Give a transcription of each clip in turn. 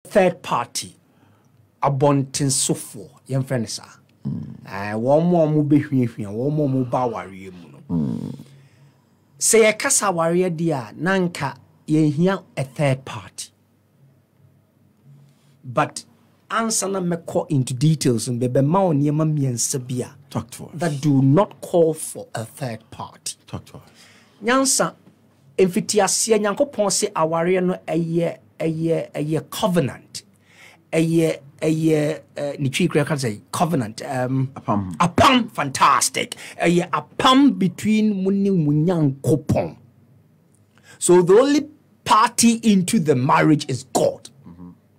third party abontin sofo yem friend sa one more be hwehwe one more ba ware mu no say e kasa ware dia nanka ye hia a third party but answer na meko into details and be ma oniema miensa bia talk to us that do not call for a third party. Talk to us. Nyansa emfitiasie nyankopon se aware no eye covenant ni twikra ka say covenant apam fantastic apam between muni munyankopon. So the only party into the marriage is God.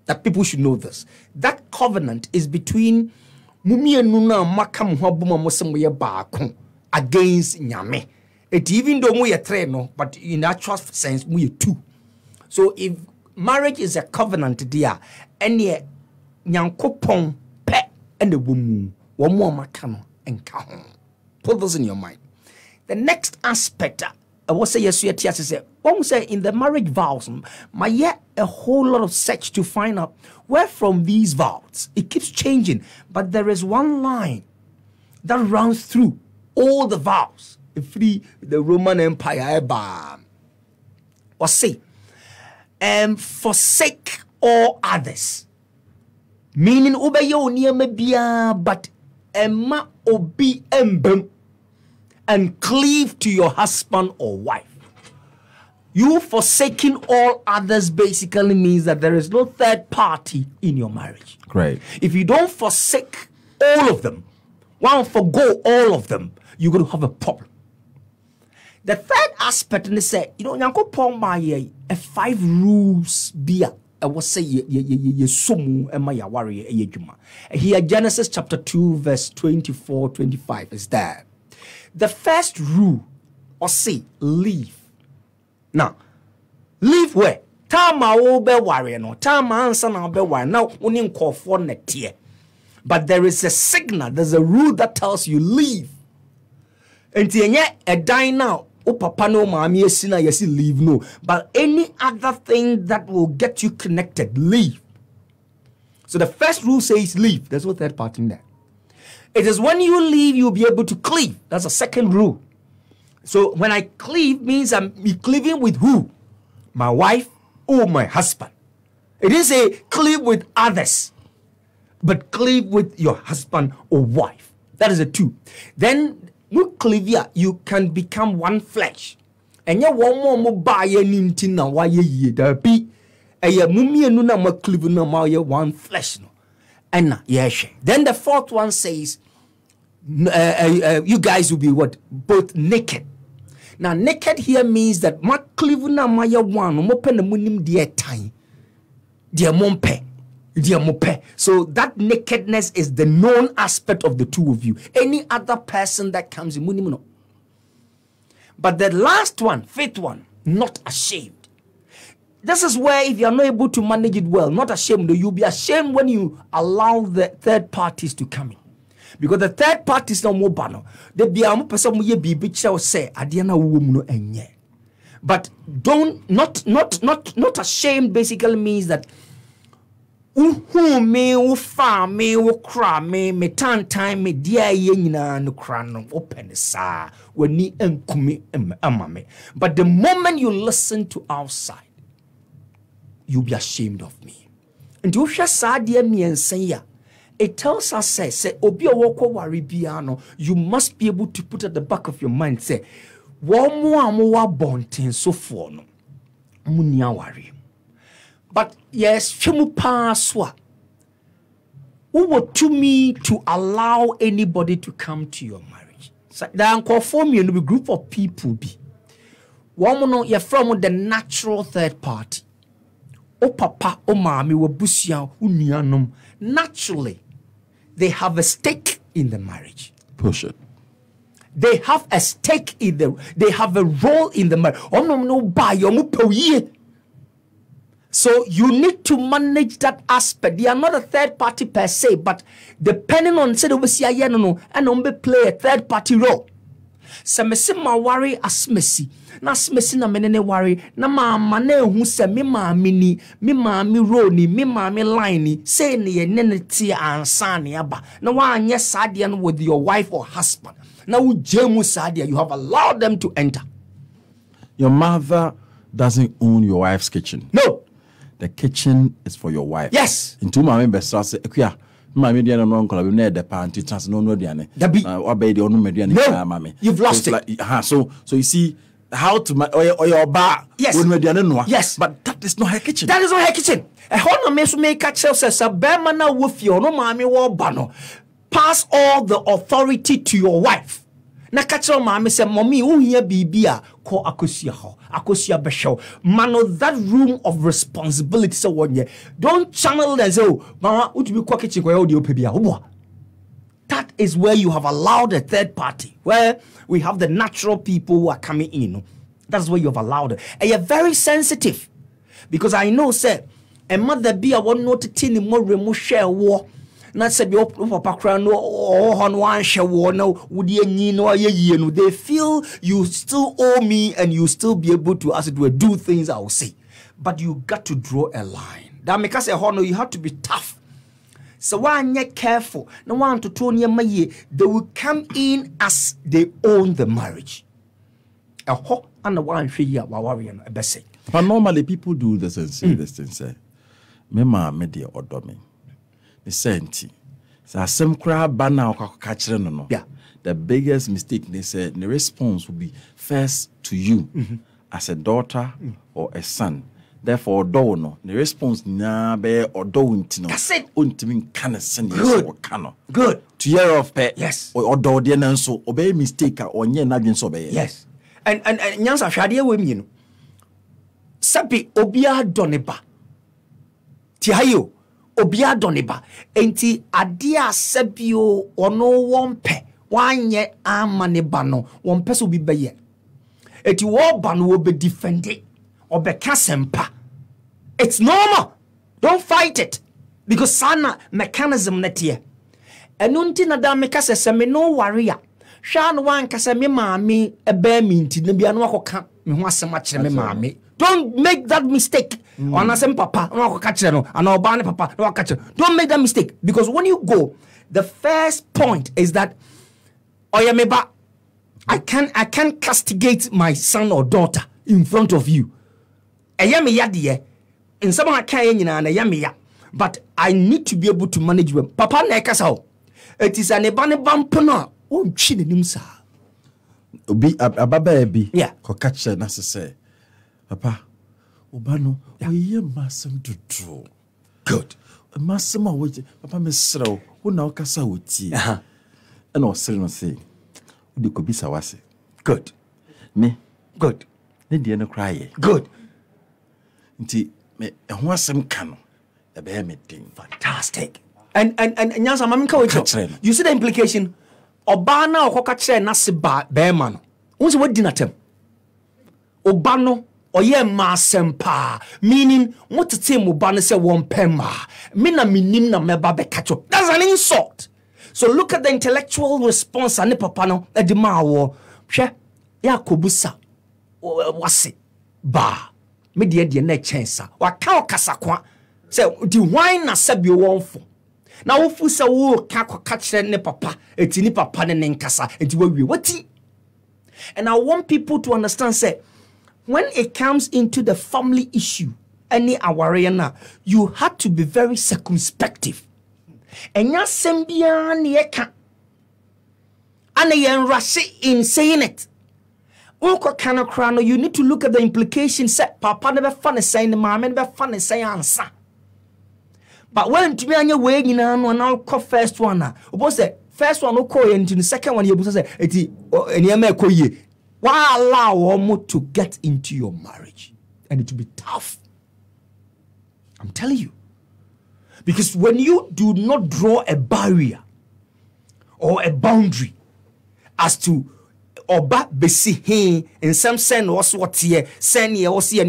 That people should know this. That covenant is between mumienu na makam hobuma mosemoye baako against nyame. It even though we are three no, but in actual sense we are two. So if marriage is a covenant there, any nyankopon pe and the woman one more makano and kahon. Put this in your mind. The next aspect I will say yes, yes, say one say in the marriage vows, my yet a whole lot of search to find out where from these vows. It keeps changing, but there is one line that runs through all the vows. Free the Roman Empire, or say, forsake all others, meaning obey your near mebia, but emma obi embem. And cleave to your husband or wife. You forsaking all others basically means that there is no third party in your marriage. Great. If you don't forsake all of them, forgo all of them, you're going to have a problem. The third aspect, and they say, Nyankopon my 5 rules beer. I will say ye sumu and my warrior ejuma. Here Genesis chapter 2 verse 24-25 is there. The first rule, or say, leave. Now, leave where? Tama obe worry no. Tama answer na obe worry. Now, unin call for netie. But there is a signal, there's a rule that tells you leave. And tienye a die now. O papa no mami esina yesi leave no. But any other thing that will get you connected, leave. So the first rule says leave. There's no third part in there. It is when you leave, you'll be able to cleave. That's the second rule. So when I cleave means I'm cleaving with who? My wife or my husband. It is a cleave with others, but cleave with your husband or wife. That is a 2. Then you cleave here, you can become one flesh. And you one more buy anything now why ye there be a mummy and no more cleave no more one flesh. No. And yes, then the 4th one says, you guys will be what? Both naked. Now, naked here means that ma klivuna maya one mo pen the munim dear time, dear mompe, dear mope. So that nakedness is the known aspect of the two of you. Any other person that comes in munim no. But the last one, 5th one, not ashamed. This is where if you are not able to manage it well, not ashamed, you'll be ashamed when you allow the third parties to come in. Because the third party is not more banner. The biamu person mu ye bibi say adiana wum no enye. But not ashamed basically means that me ufa me ukra me tan time me dia ye nyina no kra no open sa wani enkumi amame. But the moment you listen to outside, you'll be ashamed of me. And you shall say, dear me and say, it tells us, say, obi woko wari biano, you must be able to put at the back of your mind, say, one more bontin so for no. Munya wari. But yes, fimu paswa. Who would to me to allow anybody to come to your marriage? So that call for me and a group of people be. One more you're from the natural third party. O papa, o mami, o busia, unianum. Naturally, they have a stake in the marriage. Push it. They have a stake in they have a role in the marriage. So you need to manage that aspect. They are not a third party per se, but depending on say and play a third party role. Se mesi ma worry asmesi. Na asmesi na menene worry. Na ma na ehu se me maame ni, me maame role ni, me maame line ni. Say ne ye nene ti ansa ne aba. Na wa anye sadia no with your wife or husband. Na wo jemu sadia, you have allowed them to enter. Your mother doesn't own your wife's kitchen. No. The kitchen is for your wife. Yes. Into my member say, "Ekuya, my media no uncle, we need the panty chance no diane. Obey the onu median. No, you've lost it. Like, so you see how to or your bar. Yes. Yes. But that is not her kitchen. That is not her kitchen. A hona me so make catch says a bema na with you no mami wo bano. Pass all the authority to your wife. Na catch mami say mommy uhia bibia ko akosia ho. Akosia besho. Mano that room of responsibility so one year. Don't channel them say, oh, mama, utubi kwa kitchen kwa audio pebia. That is where you have allowed a third party, where we have the natural people who are coming in. That's where you have allowed it. And you're very sensitive. Because I know, sir, a mother be a one not to more remote share war. Not say be papa crown or on one share war. No, would ye know ye no? They feel you still owe me and you still be able to, as it were, do things I will say. But you got to draw a line. That makes us say, oh no, you have to be tough. So when you're careful, no one to turn your money, they will come in as they own the marriage. A ho and the one figure warrior a best. But normally people do this and say this and say, "Mema media or domi." The senti. So some crab banner or catcher no. Yeah. The biggest mistake they said the response will be first to you as a daughter or a son. Therefore, no, the response na be or don't know. That's it. Untimin can send you cano. Good. To year of pet, yes. Or do the so obey mistake or nye nadin so be. Yes. And nyans ashade we mi no. Sabi obia doneba. Ti hayo obia doneba. Enti ade a sabio ono wonpe. Wanye amaneba no. Wonpe so bi beye. Eti wo ba no wo be defended. Or be kasempa. It's normal. Don't fight it. Because sana mechanism net here. And unti na da mekase se me no warrior. Shan wan kase me maami ebe mi nti na bia no akoka me ho asem a kire me maami. Don't make that mistake. Ona sem papa no akoka kire no ana oba ne papa no akoka kire. Don't make that mistake because when you go, the first point is that oyemeba I can't castigate my son or daughter in front of you. In some but I need to be able to manage them. Papa nekasa it is an ebane bampona on chin nimsa. Obi ababa bi yeah ko catch na say papa obano oye masem to draw good masem a wo papa mesrew wo na okasa woti and o sere no say udi ko bisa wase good me good ne die no cry good. Nti me ho asem ka no e be me din fantastic and nyansa maminka we you see the implication oba na okoka kire na se ba be ma no won se wadi na tem oba no oye ma sempa meaning motete mo ba no se won pema me na minim na meba be kacho. That's an insult. So look at the intellectual response ane papa no e di ma wo hwe ya kobusa wase ba me de na chensa waka okasa kwa say di wine na sabio wonfo na wofu se wo ka kire ne papa eti ni papa ne nkasa eti wawie wati. And I want people to understand say when it comes into the family issue any awariana you have to be very circumspective. Enya sembia ne yeka ana yen rush in saying it. You need to look at the implications. Papa never funny saying the mama never funny say answer. But when to me on your way, you know, and I'll call first one. What's the first one? Okay, into the second one, you say, why allow one to get into your marriage and it will be tough? I'm telling you. Because when you do not draw a barrier or a boundary as to oba besi he in some sense was what here sen ye was here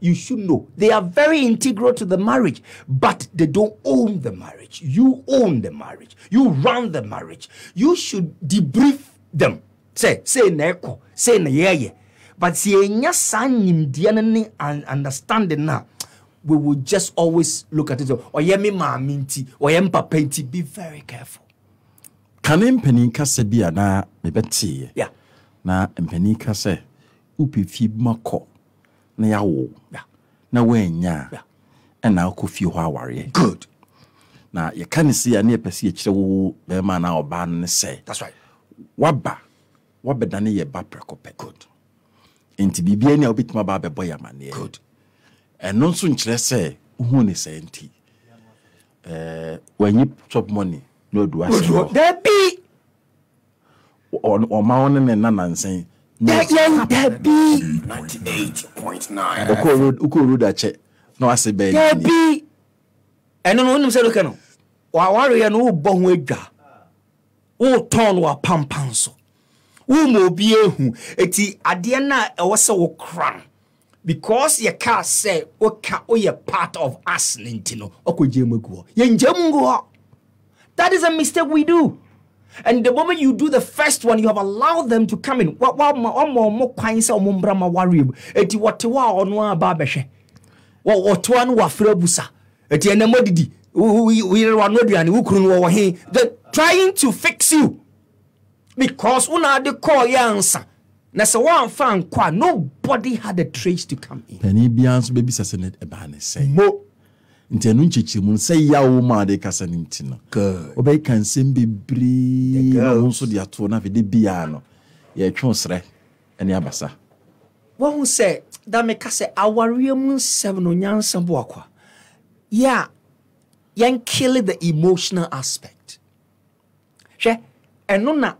you should know they are very integral to the marriage, but they don't own the marriage. You own the marriage, you run the marriage, you should debrief them say neko, say na ye. But see nya sanim diane and understanding now. We will just always look at it. Or ye me ma minti, or ye papa nti. Be very careful. Can mpeni kase bia na mebeti? Yeah. Na mpeni kase upi fi mako na yawo. Yeah. Na wenya. Yeah. And na ukofi ho aware. Good. Na ye kan see ya na pese ye kire wo be ma na oba ne say. That's right. Waba dane ye ba prekope. Good. Enti bibia na obitima ba be boy amane. Good. Eno nso nkire say hu ne say enti. When you chop money no do as. There be or ma won ne na nansen. there be 98.9. Uko road ache. No ase be. there be. Eno no nim say look no. Wa ware no bo ho adwa. Wo ton wa pampanso. Wo mo bi ehu eti ade na e wo se wo kran. Because your car say you're part of us nintino. That is a mistake we do. And the moment you do the first one, you have allowed them to come in. What more kinds of mumbrama warrior? Eti watiwa onwa babeshe. What one wafrebusa. Eti enemodidi. We are not they're trying to fix you. Because una de call answer. Na so one fan kwa nobody had a trace to come in. Penny bians baby sasenet ebane say. Mo Nti enu nchichi mun say ya wo ma de kasa nti no. good. Obey kan sem bebre na girls. won so de ato na fede bia no. Ye twonsre ene abasa. What who say that make us say our real 7 no nyansa bo akwa. Yeah. Yan kill the emotional aspect. She enona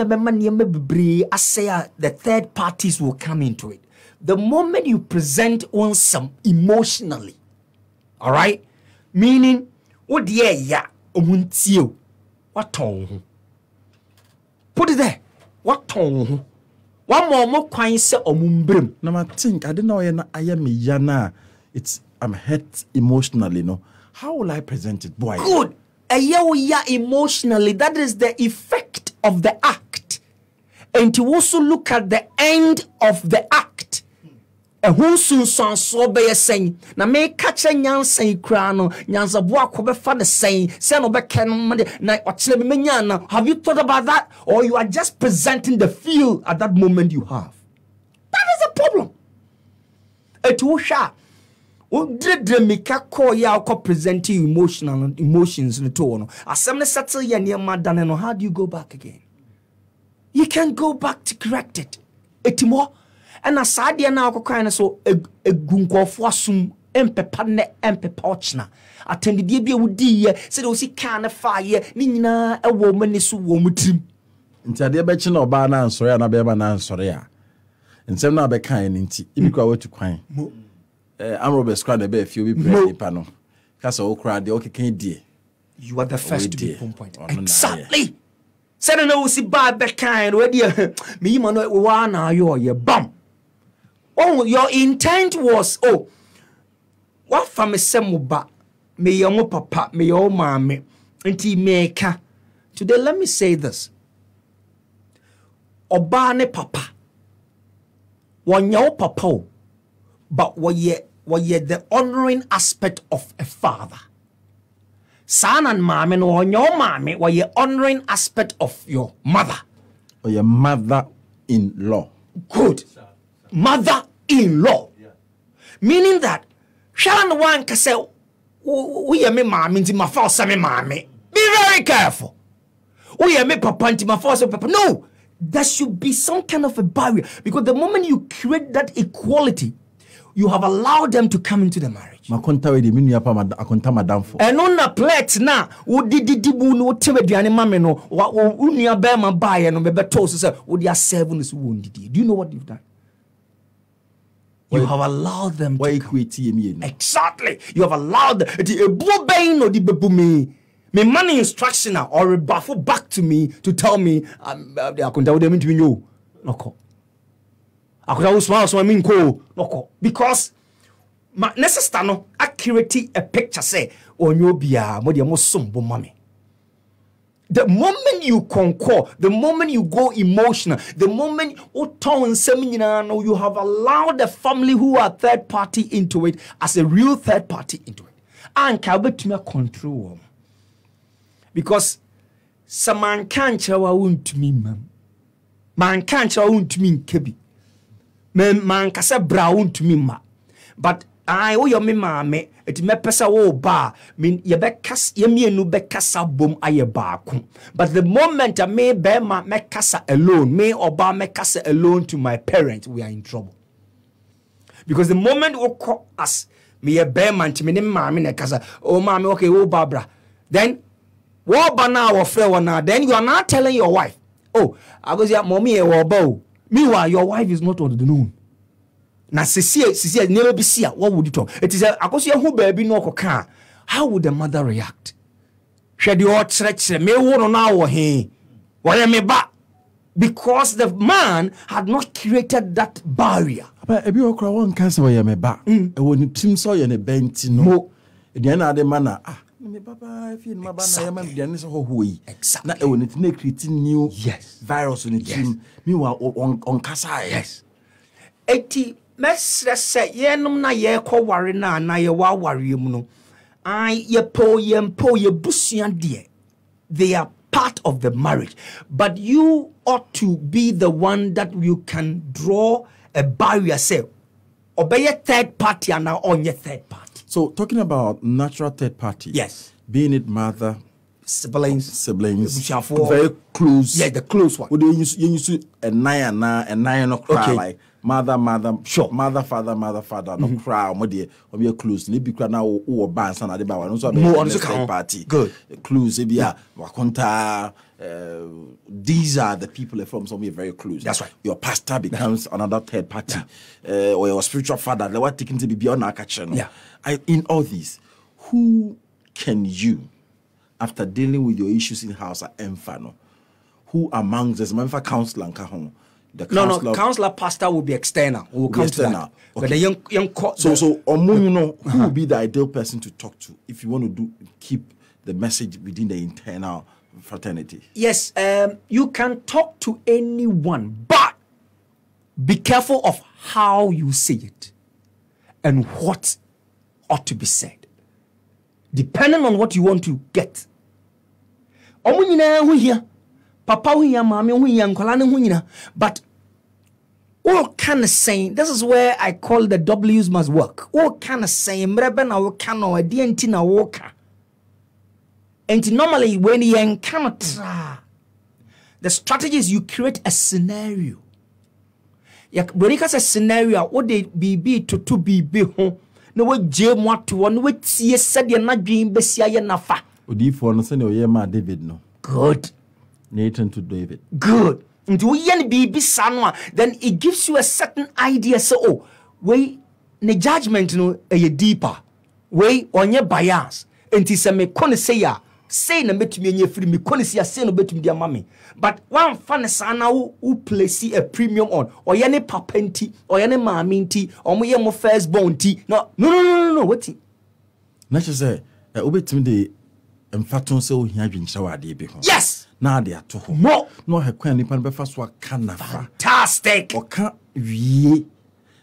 bema niema bebre asaya the third parties will come into it. The moment you present on some emotionally, all right, meaning what ya omuntio what ton put it there what ton one more kwan se omumbrem. Na ma think I don't know na aya me yana I'm hurt emotionally no. How will I present it boy? Good. Ya emotionally, that is the effect of the act. And to also look at the end of the act. And who soon son so be saying, na me catch a nyansa crano, nyansa boa cobe for the saying, send over canon na have you thought about that? Or you are just presenting the feel at that moment you have. That is the problem. It will sharp. Did mika call ya present you emotions in the tone? Assembly settle ya near madano. How do you go back again? You can go back to correct it. Etimo and aside ya now kind so a gunko swasum empepane empepochna. Attended the be would dear said o see can a fire nina a woman is womutrim. Nti ade be chi na oba na ansore na be ma na ansore a. Nsem na be kan nti ibikwa wetu kwan. I'm Robert Scran be few be pray pano. Kasa okra de okeke die. You are the first to be point. Oh, no, Exactly. Said no see bad back kind where me man wana you bum. Oh, your intent was what from a semuba me your papa me your mommy anti maker. Today let me say this. Obane papa. One your papa but what ye the honoring aspect of a father. Son and mommy no your mommy what ye honoring aspect of your mother. Or your mother-in-law. Good. Mother-in-law. Yeah. Meaning that Sharon one can say we are me mommy into my first me mommy. Be very careful. We are me papa into my first papa. No, there should be some kind of a barrier because the moment you create that equality, you have allowed them to come into the marriage. Makonta we de minu apa akonta madam for. And on a plate na wo didi bu no tebe duane mame no unua be ma bae no be beto so say wo dia serve no so won didi. Do you know what you've done? You have allowed them to come. Exactly. You have allowed the ebu be no di bebu me money instruction or rebuffo back to me to tell me akonta wo dem ntimi nyo. Noko. Akonta wo small so I mean ko noko because ma necessary no accurate a picture say onyo bia mo de mo sombo mame The moment you concur, the moment you go emotional, the moment you have allowed the family who are third party into it as a real third party into it. And can control. Because some man can't to me, ma'am. Man can't to me kebi. Man kasa brown to me, ma. But I owe your me it me pesa wo ba mean ye be kas ye mienu be kasa bom aye baako. But the moment I me be ma me kasa alone, me oba me kasa alone to my parents, we are in trouble. Because the moment we call us me ye be man to me ne ma me kasa, oh ma me okay, oh Barbara, then wo ba na wo frɛ wo na, then you are not telling your wife, oh I go say mommy e wo ba o. Meanwhile your wife is not on the known. Na sisi never be see what would you talk? It is akoso who baby no koka. How would the mother react? Hwede o kyerɛkyerɛ me wo no na wo he. Wo me ba. Because the man had not created that barrier. But ebi okra won cancer wo me ba. E woni tim so ye ne benti no. Edian na de man na me baba if you ma ba na ye ma edian so ho yi. Exactly. Na e woni tine create new virus on Yes. tim. Meanwhile on kasa. Yes. 80 mesre se yenum na ye ko ware na ye wa ware mu no. Ye po ye busua de. They are part of the marriage. But you ought to be the one that you can draw a barrier, say, obey a third party and now on your third party. So talking about natural third party. Yes. Being it mother, Siblings. very close. Yeah, the close one. Would you use a nine no cry Okay. like mother, Sure. mother, father, no cry, or dear, or be a close. Libi now or bands and the also More on the the third party. Good. Clues, Wakonta. These are the people from somewhere very close. That's right. Your pastor becomes another third party, or your spiritual father. They were taken to be beyond our kitchen. Yeah. In all these, who can you? After dealing with your issues in house at Enfano, who amongst us, remember counselor and Kahon? No, counselor pastor will be external. Will come to that. Okay. But the young So who will be the ideal person to talk to if you want to keep the message within the internal fraternity? Yes, you can talk to anyone, but be careful of how you say it and what ought to be said, depending on what you want to get. Papa mami but all kind of saying, this is where I call the W's must work. All kind of saying, mrebe na woka no edi na woka. And normally when you encounter the strategy is you create a scenario. When you say a scenario, what they be to be home. No way jam what to one with see said you're not being besia nafa. Odi for no send your ma David no. Good. Nathan to David. Good. And we be sanwa, then it gives you a certain idea. So we the judgment no deeper. We on your bias. And tis a me kone say na betumi enye free me kone say no betumi dia mame. But one fan sana who place a premium on or ye ne papa nti or ye ne maame nti or mo ye mo first born nti. No. What? Na che say obetumi de mfaton se ohia dwenkyerɛ wa ade bi ho. Yes. Na ade ato ho. Mo no he kwan nipa no befa so aka nafa. fantastic. Oka wie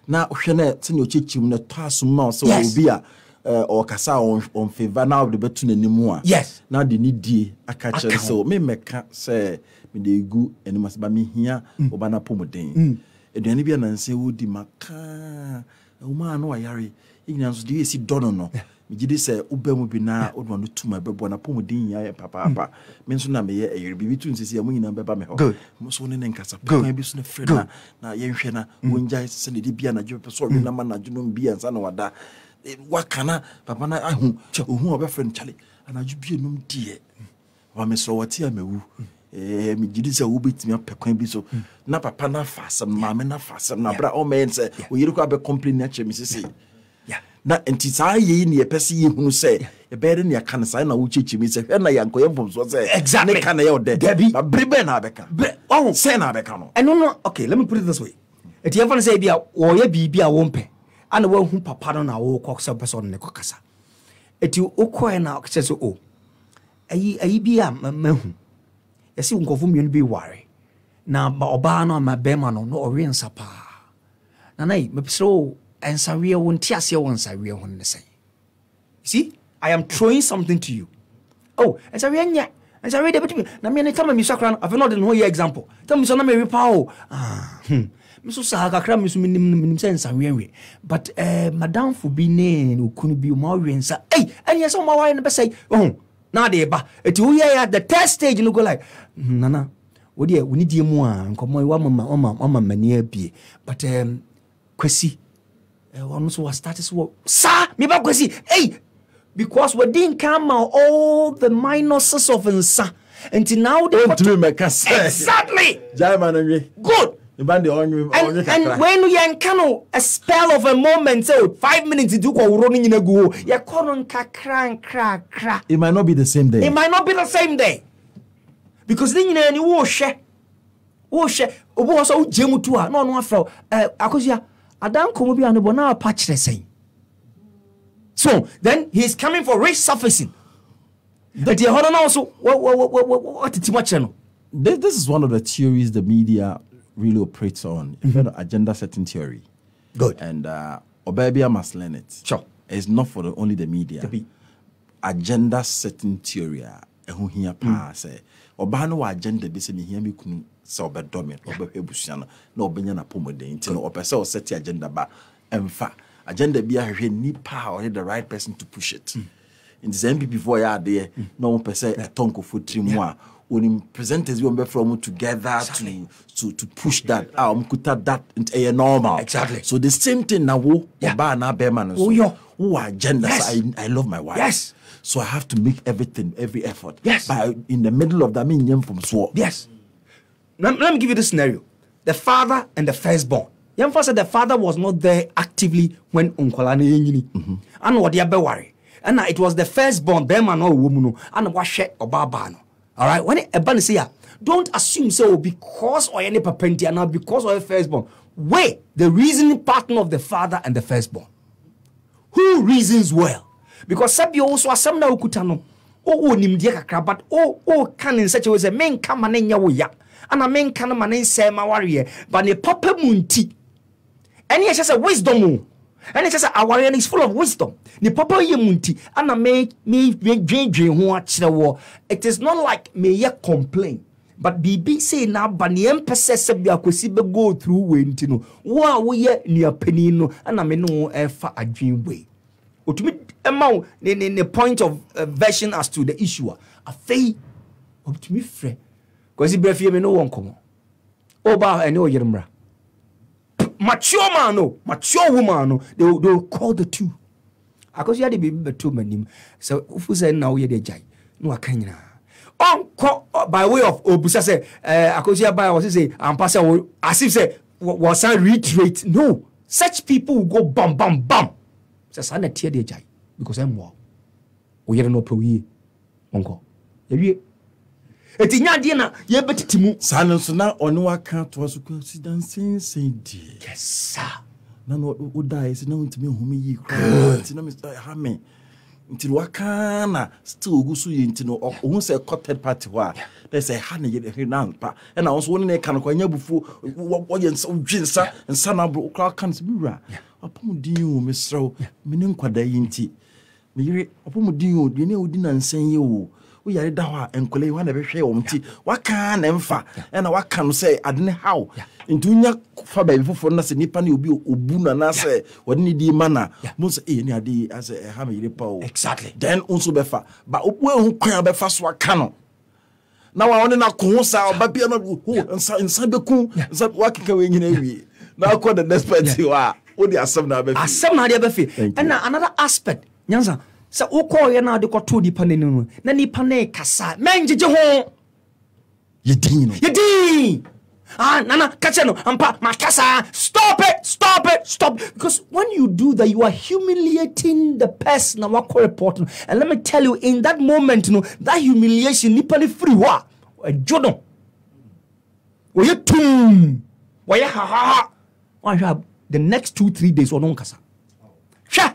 na ohwe na te ne ochichim na to asum ma so obi a or kasa on favor now the betu nanimu a. Yes. Na de ni die aka kyerɛ so me meka say me de gu animas ba me hia oba na pomoden. Eduane bia na nse wodi maka o ma no ayare ignan so de esi dono no. Me gidi say obamu bi na odwa no tuma bebo na pomoden ya papa me nso na me ye ayere bibi tu nsisi amu nyina beba me ho. Mo so ne nkasa papa bi so na frɛ na ye nhwɛ na wonja se ne de bia na dwe so na ma na dwuno bia nsa na wada wakana papa na ahu ohu obefrɛ chale anadwo bia num die wa me so wati amewu me gidi say wo betimi apekwan bi so na papa na fasam mama na fasam na bra o men say o yiri ko abe complain na chemi sisi na enti saa ye ni epese ye hunu say e be de ne aka na sai na wo chechimi say hwe na yankoye mfom so say exactly ka na ye ode ba brebe na abeka oh say na abeka no no okay, let me put it this way. Eti ever say bia wo ye bibia wo mpe ana wo hu papa no na wo koksa person ne kokasa eti okoe na okse so o ayi bia mahu see unkofo mienu be worry. Na oba no ma bema no ori nsa pa. Na nai me so ensawe won ti ase won ensawe ho ne say. See, I am throwing something to you. Oh, ensawe nya. Ensawe de betimi. Na me ne tama mi sakra no, afi no de no here example. Tell me so na me repa o. Me so sa kakra me so minim say ensawe we. But madam for bi ne okunu bi o ma we nsa. Hey, anya so ma wa ne be say, oh, na de ba. Eti wo here at the test stage no go like, nana, we need you more nkomo wa mama mani abie. But Kwesi one so was started so sir me ba Kwesi, hey, because we didn't come out all the minuses of nsa until now they exactly good. And when you encounter a spell of a moment, so 5 minutes into running in a go, you crack. It might not be the same day. It might not be the same day. Because then you wash. Also, Jemu to her. No, afro. Akosia, Adam Komobi and Bona patch the same. So then he's coming for resurfacing. But you hold on also. What is much? This is one of the theories the media really operates on. Agenda setting theory. Good. And Obabia must learn it. Sure. It's not for only the media. Agenda setting theory. Who here say Obano agenda be say me hear me kunu say obedome obehebusia no obenya na pomode nti no opese o set agenda ba emfa agenda bi ahwe nipa or the right person to push it. In the MPP before ya there no person a tonko for 3 mois when presenters we from together to push that kuta that into a normal. Exactly. So the same thing now oba na be man so who agenda. Yes. So I love my wife. Yes. So I have to make every effort. Yes. But in the middle of that, I mean, from swap. Yes. Now, let me give you this scenario. The father and the firstborn. Young said the father was not there actively when Unkolani yini. And what they worry. And it was the firstborn, Bema no woman, and what share or barbano. All right. When a ban say, don't assume so because or any papentia now because of the firstborn. Wait, the reasoning partner of the father and the firstborn. Who reasons well? Because Sabi also has some now kutano. Oh, nimdia kakra, but can in such a way say men come and ya and a men can man say my warrior, but the papa munti. And he says a wisdom. And he says our warrior is full of wisdom. The papa ye munti and a me who watch the war. It is not like me ye complain. But BB say now, but the empress Sabia Kwesibe go through wintino. Wa we near penino and I may know ever a dream way. To me, the point of version as to the issue, a fee to me, friend. Because he breath me no one come. Oba and no yermra. Mature man, no, mature woman, no, they will call the two. I cause you had to be two men. So, who said now you're the jay? No, I can't. By way of Obusa say, I cause you by was say, and pass as if say, was I reiterate? No, such people will go bam. Sa na tie de jai because I'm wow. O yere no pawi onko. Ewie. Eti nya de na ye betitimu. Sa no so na ono aka to so coincidence say di. Yes sir. Na no o die say na untimi home yi kra. Eti na me ha me. Nti waka na still ogusu yi nti no ohun say third party wa. They say ha na ye na pa. E na so woni na ka no kwa nya bufu wo ye nsa dwinsa nsa na bro kra kan se biwura. Apomudin o mesro mene nkwada yinti me yire apomudin o de ne odi na nsan ye o wo yare da ho a enkole wa na be hwe o mti waka na mfa e na waka no say adene how nti unya fa ba bifofo na se nipa na obi obu na na say wode ne di mana mo say e ni ade as e ha me yire pa o exactly then unso be fa ba obu ehun kwan be fa so waka no na wa woni na ko sa oba bia no nsa be ku nsa wakeka we nyina wi na ko the next party wa what the asem na be fi asem na de be fi and another aspect nyanza say ukọ ye na de ko to di panenu no na ni pane kasa menjeje ho ye din nana catch no ampa makasa stop it because when you do that you are humiliating the person na wako report and let me tell you in that moment that humiliation nipa ni free wa jodo we tum we ha the next 2-3 days onon kasa hwa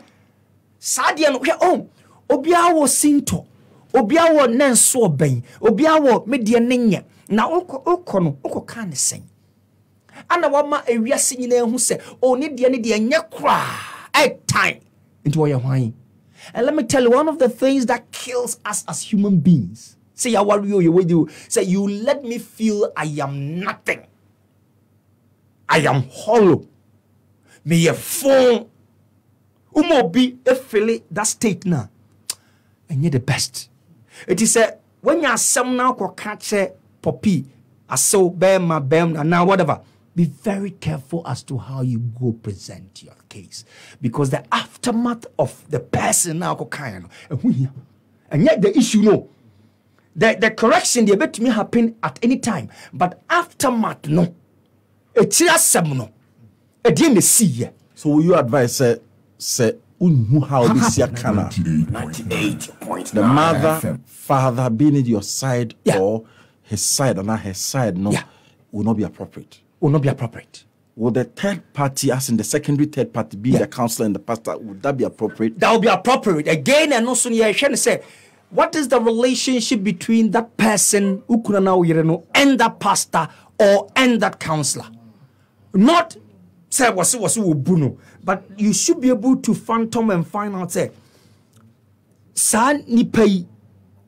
sadia no hwa obia wo sinto Obiawo nenso ben. Obiawo media nenye. Na oko kan sen. Ana wama ewiase nyina hu se o ne de nye kra at time into what you're whining. And let me tell you, one of the things that kills us as human beings. Say you with you. Say you let me feel I am nothing. I am hollow. Me a phone. Be a feeling that state now. And you're the best. It is a when you are some now ko catch poppy, a so bam and now whatever. Be very careful as to how you go present your case. Because the aftermath of the person now ko kind and yet the issue no. The correction the bet me happen at any time. But aftermath no. It's just no. It didn't see. So will you advise say how this year can 98.9 the mother, father being at your side or his side or not his side will not be appropriate. Will not be appropriate. Will the third party, as in the secondary third party, be the counselor and the pastor? Would that be appropriate? That will be appropriate. Again, and also you're trying to say, what is the relationship between that person and that pastor or and that counselor? Not say was Bruno, but you should be able to phantom and find out say san ni pay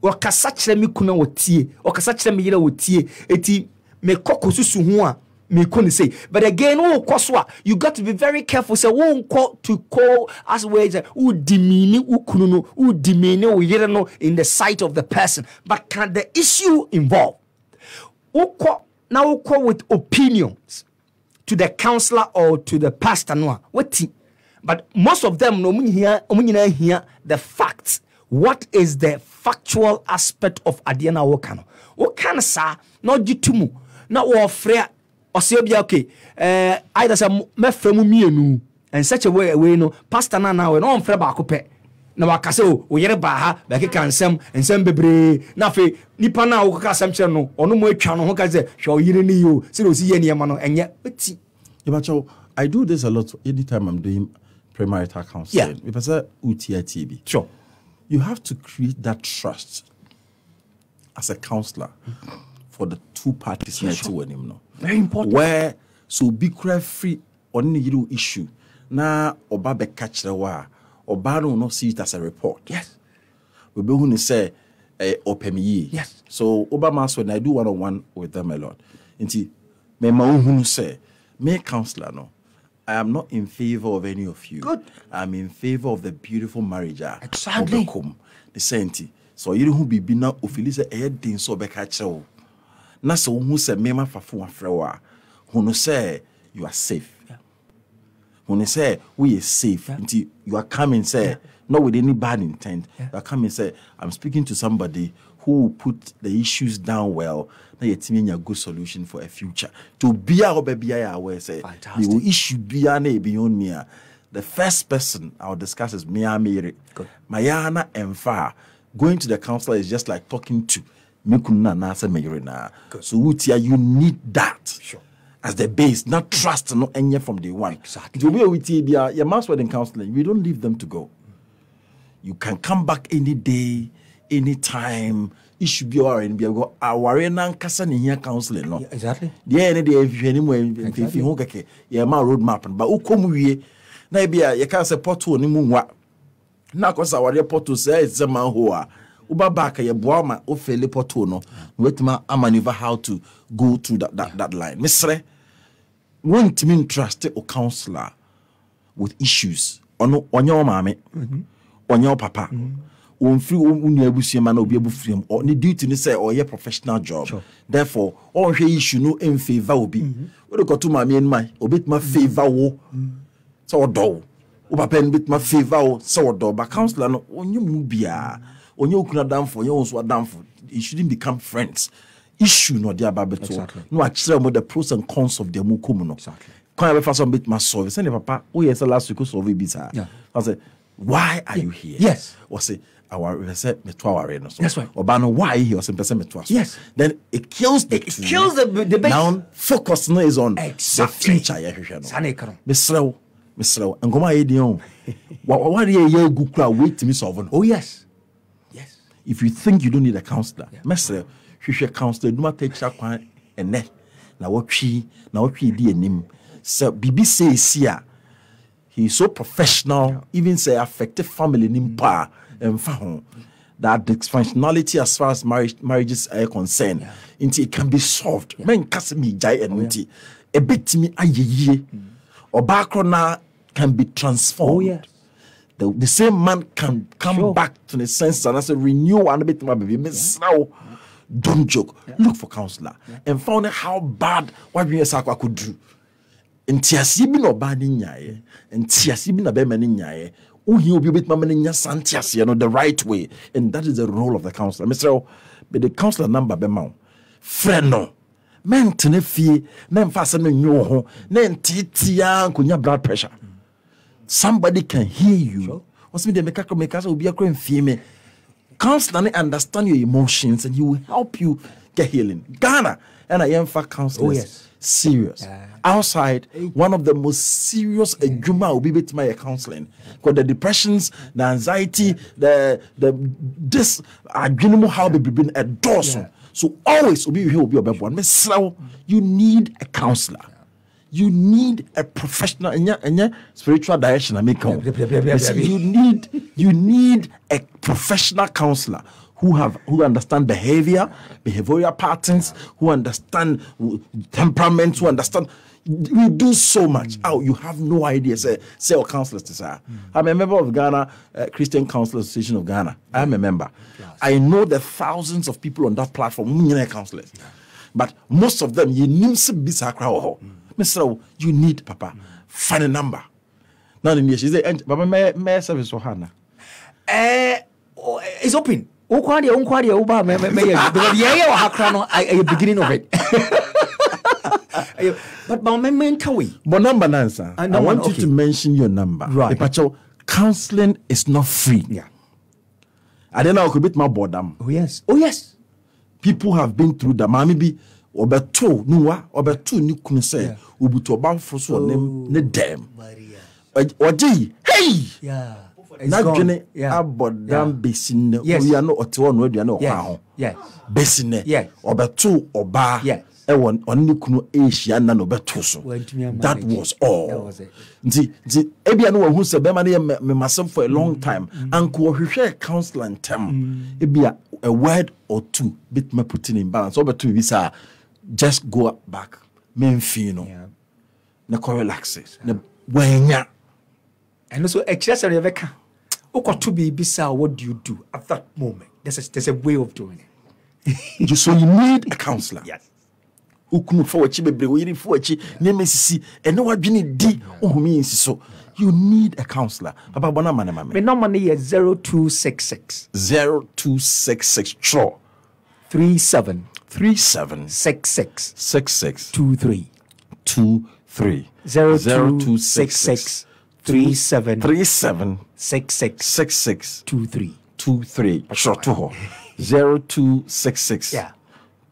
wakasa kyerɛ me kuna wotie wakasa kyerɛ me yere wotie eti me kokko susu ho a me ko ne say. But again, you got to be very careful. Say won't call to call as ways who demean ukunu who demean no in the sight of the person. But can the issue involve now with opinions to the counselor or to the pastor no what? But most of them no hear the facts. What is the factual aspect of Adiana Wokano? Wokana sa no jitumu na wo frere or say okay either say me fremu mienu and such a way no pastor na we no frere ba akopɛ na wakase o yere ba ha ba ke kansem ensem bebre na fe nipa na wo ka asem kyerɛ no ono mo atwa no ho ka say hwe o yere ni yo se no si ye ne ma no enye eti. I do this a lot anytime I'm doing premarital counseling. Yeah. Because UTI sure. You have to create that trust as a counselor for the two parties. Sure. Very important. Where so be free on any issue. Na oba be catch the wa oba no not see it as a report. Yes. We be who say open ye. Yes. So Obama when I do one-on-one with them a lot. Inti me ma who say me counselor no. I am not in favor of any of you. Good. I'm in favor of the beautiful marriage. Exactly. The senti. So you who be na ofilise din so be catch na so who say mema fafu afrewa. Who say you are safe. Yeah. Who say we are safe. Until you are coming say not with any bad intent. Yeah. You are coming say I'm speaking to somebody who will put the issues down well. Na yet mean a good solution for a future. To be our baby, I will say the issue be beyond me. The first person I'll discuss is Mia Mary. Mayana and Far. Going to the counselor is just like talking to Mikuna Nasa Mayrina. So Utia, you need that as the base, not trust, not any from day one. Exactly. To be with your mass wedding counseling, we don't leave them to go. You can come back any day, anytime. Issue be or in be go aware na nkasa ne hia counseling no. Exactly. There any dey ehwehwe mu mfifi ho keke ye ma road map ba ukom wie na e bia ye ka se portal ni mu nwa na akosa aware portal say zema ho a uba back ye boa ma o fele portal no wetima maneuver how to go through that line. Misre won't mean trust o counselor with issues ono onyo maame onyo papa on free unuabusiema na obi abufriem or ni duty ni say or your professional job. Sure. Therefore all issue no in favor obi we go to maame en mai obit ma favor wo so odo o papa en bit ma favor wo so odo ba counselor no onye mu bia onye okuna damfo onye onso damfo it shouldn't become friends. Issue no dia babeto no akire mo the pros and cons of the mukomu no. Exactly. Can I first some bit my solve say papa oh yes last week solve it bisa. I say why are you here? Yes. Or say our reset me to our no so. That's right. Obano why he was in person me to us. Yes. Then it kills the kills the base. Now focus no is on exactly. the future ya hwehwe no. Sane karo. Misrew ngoma ye di on. What ye good crowd wait to me solve no. Oh yes. Yes. if you think you don't need a counselor, mesre hwehwe counselor Adumatta tira kwan ene na wotwi di anim. So bibi say sia he is so professional, even say affected family nimpa and that dysfunctionality as far as marriages are concerned, it can be solved. Men kasimi jai enunti a bit me aye or background can be transformed. The same man can come back to the sense and I say renew and a bit my baby. Now don't joke. Look for counselor and found out how bad what we could do. Ntiasi bi no ba ni nyae ntiasi bi na be mani nyae uhi obi bit mama nya santiasi no the right way, and that is the role of the counselor. Mr. But the counselor number be ma friend no men tene fie na mfa se no nyo ho na ntitia nkonya blood pressure. Somebody can hear you. What's me the make so obi akra mfie me. Counselor understand your emotions and he will help you get healing. Ghana and I am for counselors. Serious. Outside, one of the most serious ejuma will be with my counseling. Because the depressions, the anxiety, this how be been a dozen. So always will be one. You need a counselor. You need a professional in your spiritual direction. You need a professional counselor who understand behavioral patterns, who understand temperaments, who understand. We do so much. You have no idea. Say our counselors. I'm a member of Ghana Christian Counselor Association of Ghana. I am a member. I know the thousands of people on that platform. Counselors, but most of them you need Papa find a number. Now the she say, Papa, may service for Hannah. It's open. Beginning of it. But my mental way. But number answer. I want you to mention your number. Right. Counseling is not free. Yeah. I don't know. I could beat my boredom. Oh yes. Oh yes. People have been through that. Maybe obeto nuwa obeto ni kunse ubuto ba foso ne dem. Maria. Oji hey. Yeah. Na dwene abodam besine we are no otewo no aduane okwa ho. Yes. Besine. Yes. Obeto oba. Yes. That was all. That was it. Ebi anu who say be me myself for a long time. Uncle hwehwe counselor ntem. Ebi a word or two bit me putting in balance. Over to visa just go back. Memfino. Na ko relax it. Na wenya. And also exercise Rebecca. To be bisa, what do you do at that moment? There's a way of doing it. So you need a counselor. Yes. You need a counselor. Papa bona mane. My number is 0266 sure 37 66 23 0266 37 66 23 sure 0266 yeah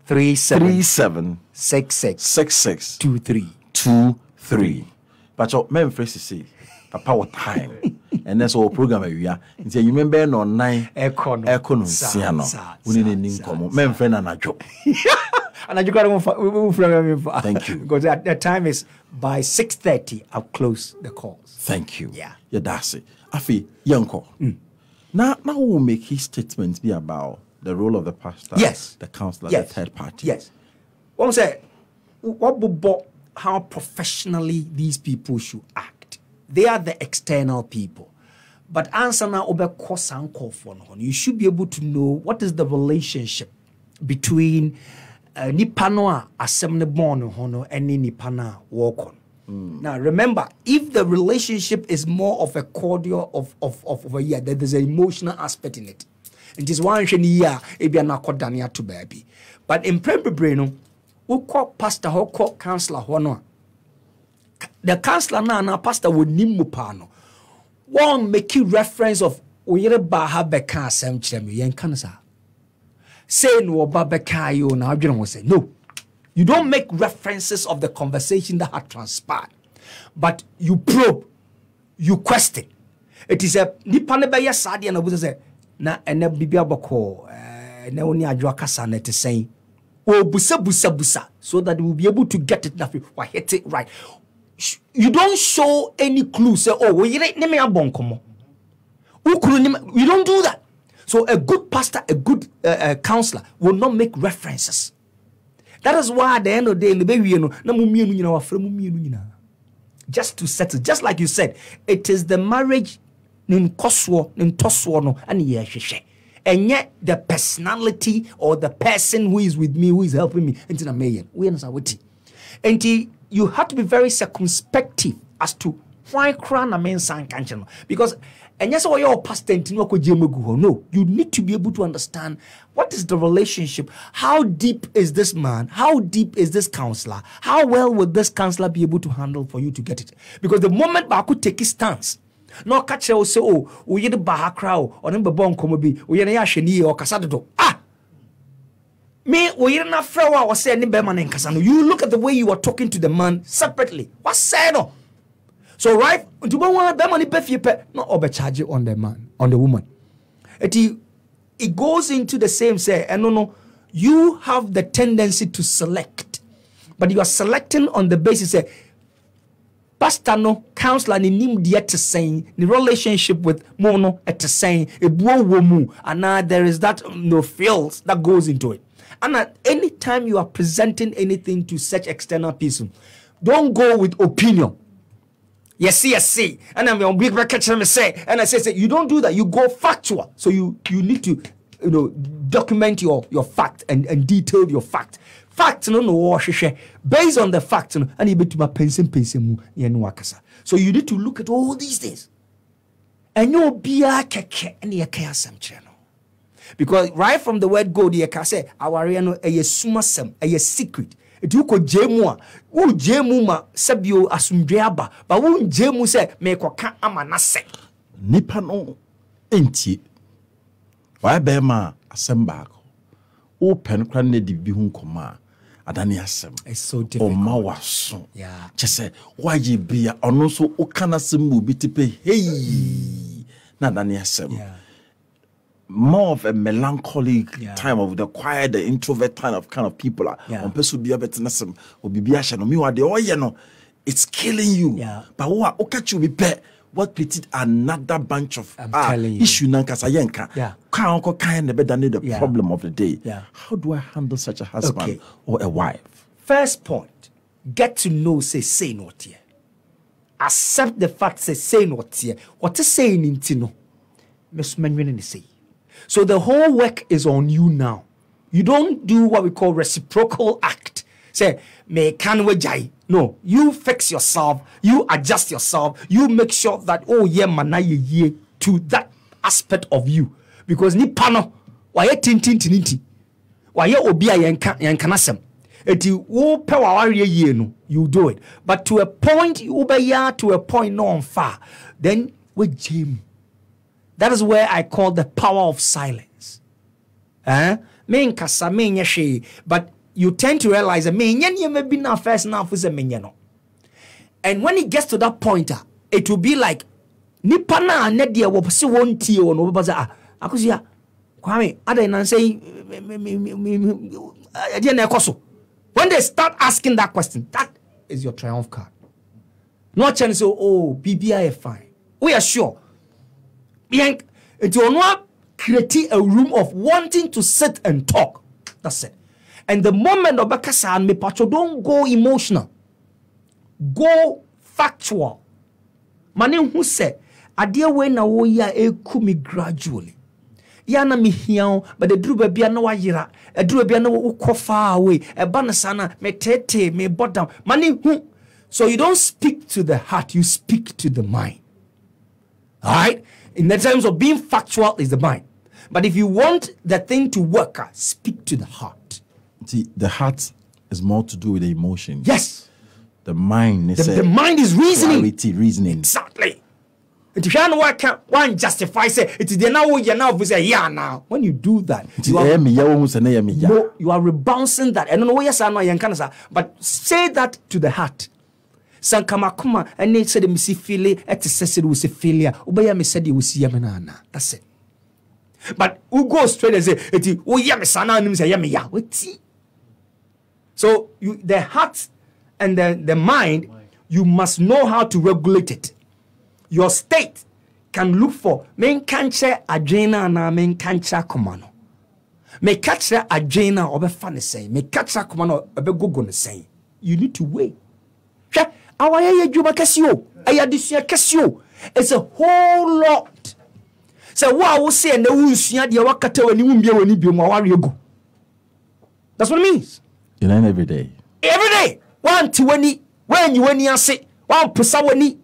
37 66 23. But your men first say, Papa, what time? And that's all program we are. You remember no 9 Econo Siano. We need an income. Men friend and a job. And I got thank you. Because at the time is by 6:30, I'll close the calls. Thank you. Yeah. Yeah, that's it. Afi, Yanko. Now we'll make his statements be about the role of the pastor, yes, the counselor, yes, the third party. Yes. One say, what about how professionally these people should act? They are the external people. But answer now you should be able to know what is the relationship between Nipanoa assembly born hono and Nipana walk on. Now remember, if the relationship is more of a cordial of a year, there's an emotional aspect in it. It is one year, maybe I'm not Dania to baby. But in Prembreno, who call pastor, who call counselor, who the counselor now pastor would nimupano. One make reference of Uyere Baha Beka Sam Chemi Yen Kanasa. Say no Babeka you now will say no. You don't make references of the conversation that had transpired, but you probe, you question. It is a Nipanebaya Sadi and I would say na ene bibia boko na oni adwo kasa na te sen o busa so that we will be able to get it that we hit it right. You don't show any clue say oh we ne me abonkomo. You don't do that. So a good pastor, a good counselor will not make references. That is why at the end of the day, just to settle, just like you said, it is the marriage and yet the personality or the person who is with me, who is helping me, and you have to be very circumspect as to why crown a man sang cancer. Because and yes, all your pastor no, you need to be able to understand what is the relationship, how deep is this man, how deep is this counselor, how well would this counselor be able to handle for you to get it. Because the moment I could take his stance, no catch will say, oh, we the bahakra or number bon comobi, we are yashini or casado. Me, we are not fair or say any beman and casano. You look at the way you are talking to the man separately. What's said? So right, to want that money pay not overcharge on the man, on the woman. It goes into the same say, and no, you have the tendency to select, but you are selecting on the basis say, pastor no, counselor ni nim diet to saying the relationship with mono at the saying a womu, and now there is that no feels that goes into it. And at any time you are presenting anything to such external people, don't go with opinion. Yes. And I'm on big record say, and I say, you don't do that. You go factual. So you need to, document your fact and detail your fact. Fact no based on the fact and you to my pension wakasa. So you need to look at all these things. And you'll be a keke and your some channel. Because right from the word go, the say our a sumasem, a secret. It you could jemua, who jemuma sabio asumdreaba, but who jemu say make waka amanase. Nipano enti. Why bema asembako? O penkran di bihun koma. Adani asem. It's so difficult. O mawaso. Yeah. Just say why you be ono so o kana semu bitipe hey. Na adani asem. Yeah. More of a melancholic time of the quiet, the introvert kind of people are. On person be able to nasem or be no me what the it's killing you. Yeah. But what okachu be pay what created another bunch of issue nankasa yenka. Yeah. Kind of the problem of the day. Yeah. How do I handle such a husband or a wife? First point, get to know say not here. Accept the fact say not here. What is saying in Tino? Miss Menwin say. So the whole work is on you now. You don't do what we call reciprocal act. Say, me can we jai. No, you fix yourself, you adjust yourself, you make sure that oh yeah manaye ye to that aspect of you. Because ni pano, why tinti, why obia yankanasem. Eti wo pe wa ye no, you do it. But to a point, you to a point no on far. Then we jam. That is where I call the power of silence. But you tend to realize that maybe now first now for no. And when it gets to that point, it will be like Nipana nedia wopsi won tie on obaza akusia kwame ada na say when they start asking that question, that is your triumph card. Not chance oh BBI fine. We are sure. It will not create a room of wanting to sit and talk. That's it. And the moment of Bakasa and me pacho, don't go emotional. Go factual. Mani who said, "Adia we na wo ya ekumi gradually." Ya na mi hiao, but the drew baby na wa yira. A drew baby na wo far away. A banasana me tete me bottom. Mani who. So you don't speak to the heart, you speak to the mind. All right. In the terms of being factual is the mind. But if you want the thing to work, speak to the heart. See, the heart is more to do with the emotion. Yes. The mind is the mind is reasoning. Clarity, reasoning. Exactly. If you can't work, one justify say it is the now you now say yeah now. When you do that, you are rebouncing that. I don't know what you're saying, but say that to the heart. Sankamakuma and they said me see fili at said was a failure. Ubaya me said you will see yamanana. That's it. But who go straight and say, oh, yeah, me sana, and say, yeah, me, yeah. So the heart and the mind, you must know how to regulate it. Your state can look for men cancer adrena na men cancer commano. Me catcher adrena or be funny say, me catcher commano or be go say. You need to wait. Our Juba Cassio, Ayadisia Cassio. It's a whole lot. So what I will say, and the Wusia, the Wakata, when you won't be when you be more go. That's what it means. You learn every day. Every day. 1 to 20, when you say, 1 per 1.